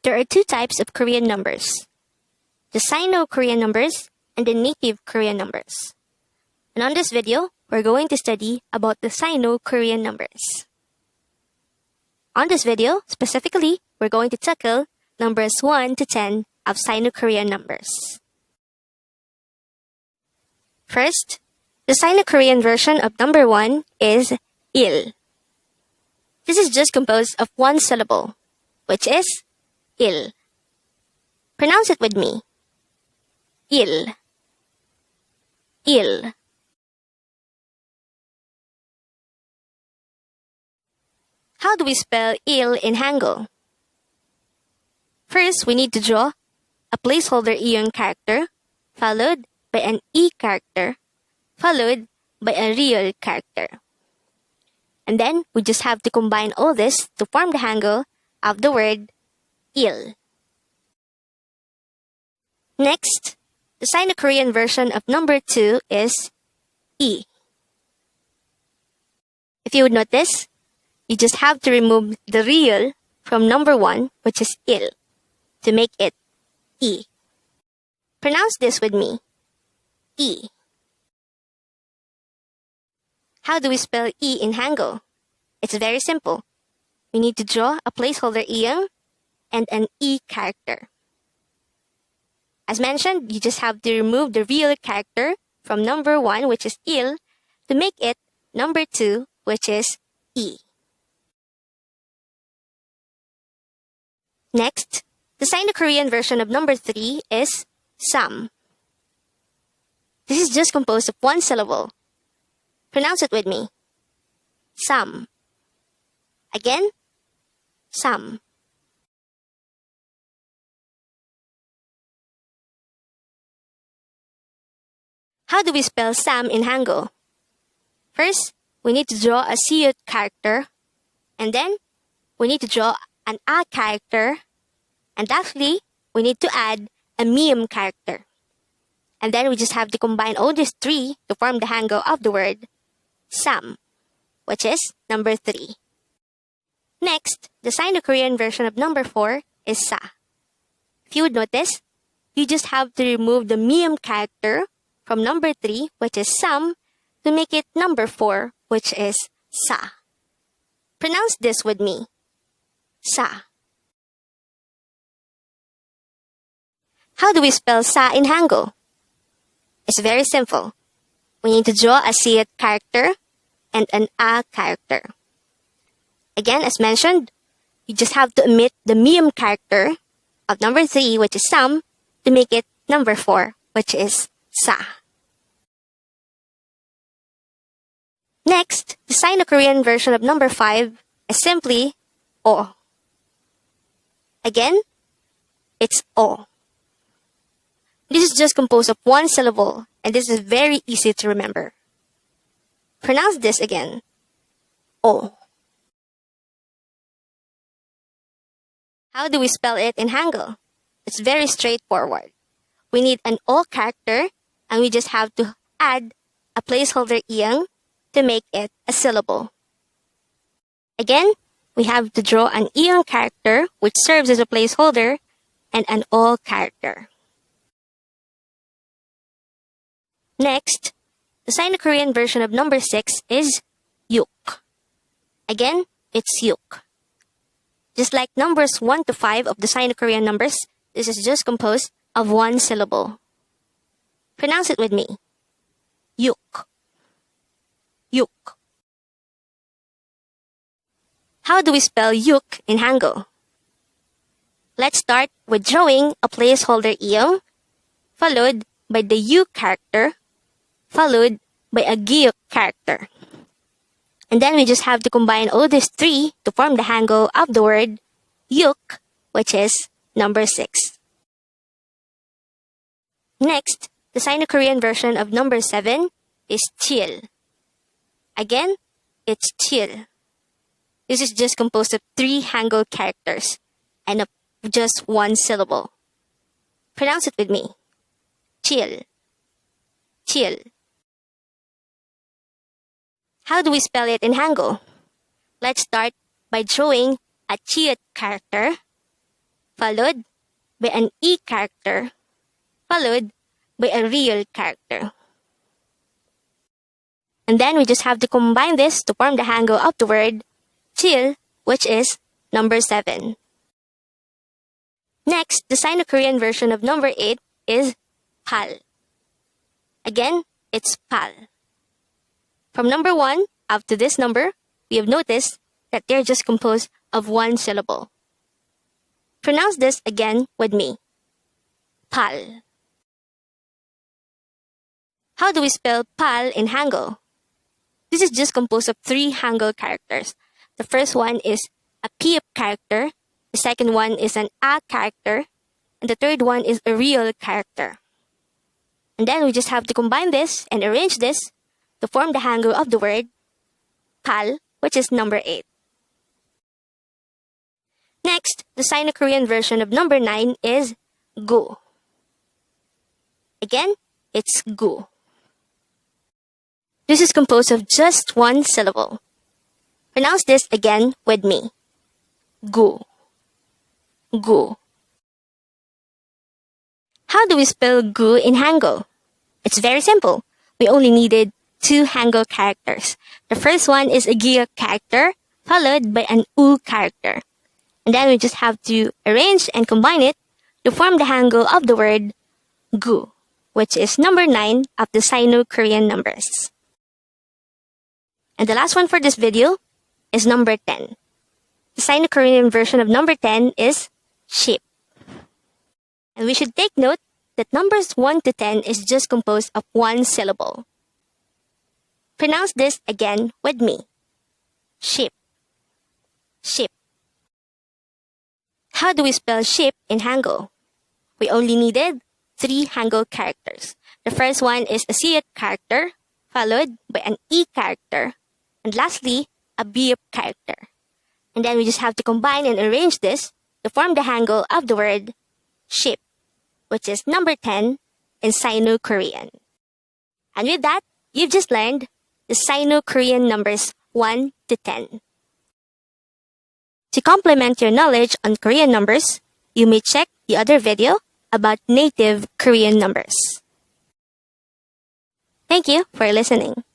There are two types of Korean numbers: the SINO-KOREAN numbers and the native Korean numbers. And on this video, we're going to study about the SINO-KOREAN numbers. On this video, specifically, we're going to tackle numbers 1 to 10 of SINO-KOREAN numbers. First, the SINO-KOREAN version of number 1 is il. This is just composed of one syllable, which is il. Pronounce it with me. Il. Il. How do we spell il in Hangul? First, we need to draw a placeholder iyon character, followed by an e character, followed by a real character. And then, we just have to combine all this to form the Hangul of the word il. Next, the SINO-KOREAN version of number 2 is e. If you would notice, you just have to remove the real from number 1, which is il, to make it e. Pronounce this with me. E. How do we spell e in Hangul? It's very simple. We need to draw a placeholder iyang and an e character. As mentioned, you just have to remove the real character from number 1, which is il, to make it number 2, which is e. Next, the SINO-KOREAN version of number 3 is sam. This is just composed of one syllable. Pronounce it with me. Sam. Again, sam. How do we spell sam in Hangul? First, we need to draw a siyut character, and then we need to draw an a character, and lastly, we need to add a miyam character. And then we just have to combine all these three to form the Hangul of the word sam, which is number 3. Next, the SINO-KOREAN version of number 4 is sa. If you would notice, you just have to remove the miyam character from number 3, which is sam, to make it number 4, which is sa. Pronounce this with me. Sa. How do we spell sa in Hangul? It's very simple. We need to draw a siyut character and an a character. Again, as mentioned, you just have to omit the miyam character of number 3, which is sam, to make it number 4, which is sa. Next, the SINO-KOREAN version of number 5 is simply o. Again, it's o. This is just composed of one syllable, and this is very easy to remember. Pronounce this again. O. How do we spell it in Hangul? It's very straightforward. We need an o character, and we just have to add a placeholder iyang to make it a syllable. Again, we have to draw an iyang character, which serves as a placeholder, and an o character. Next, the SINO-KOREAN version of number 6 is yuk. Again, it's yuk. Just like numbers 1 to 5 of the SINO-KOREAN numbers, this is just composed of one syllable. Pronounce it with me. Yuk. Yuk. How do we spell yuk in Hangul? Let's start with drawing a placeholder iyong, followed by the yu character, followed by a giyuk character. And then we just have to combine all these three to form the Hangul of the word yuk, which is number 6. Next, the SINO-KOREAN version of number 7 is chil. Again, it's chil. This is just composed of 3 Hangul characters and of just one syllable. Pronounce it with me. Chil. Chil. How do we spell it in Hangul? Let's start by drawing a chiyut character, followed by an E character, followed by a real character. And then we just have to combine this to form the hangul of the word til, which is number 7. Next, the Sino-Korean version of number 8 is pal. Again, it's pal. From number 1 up to this number, we have noticed that they're just composed of one syllable. Pronounce this again with me. Pal. How do we spell pal in Hangul? This is just composed of 3 Hangul characters. The first one is a P character, the second one is an A character, and the third one is a real character. And then we just have to combine this and arrange this to form the hangul of the word pal, which is number 8. Next, the Sino-Korean version of number 9 is gu. Again, it's gu. This is composed of just one syllable. Pronounce this again with me. Gu. Gu. How do we spell gu in Hangul? It's very simple. We only needed 2 Hangul characters. The first one is a Gia character, followed by an U character. And then we just have to arrange and combine it to form the hangul of the word gu, which is number 9 of the Sino-Korean numbers. And the last one for this video is number 10. The Sino-Korean version of number 10 is ship. And we should take note that numbers 1 to 10 is just composed of one syllable. Pronounce this again with me. Ship. Ship. How do we spell ship in Hangul? We only needed 3 Hangul characters. The first one is a Siyut character, followed by an E character, and lastly, a Biyup character. And then we just have to combine and arrange this to form the hangul of the word ship, which is number 10 in Sino-Korean. And with that, you've just learned the Sino-Korean numbers 1 to 10. To complement your knowledge on Korean numbers, you may check the other video about native Korean numbers. Thank you for listening.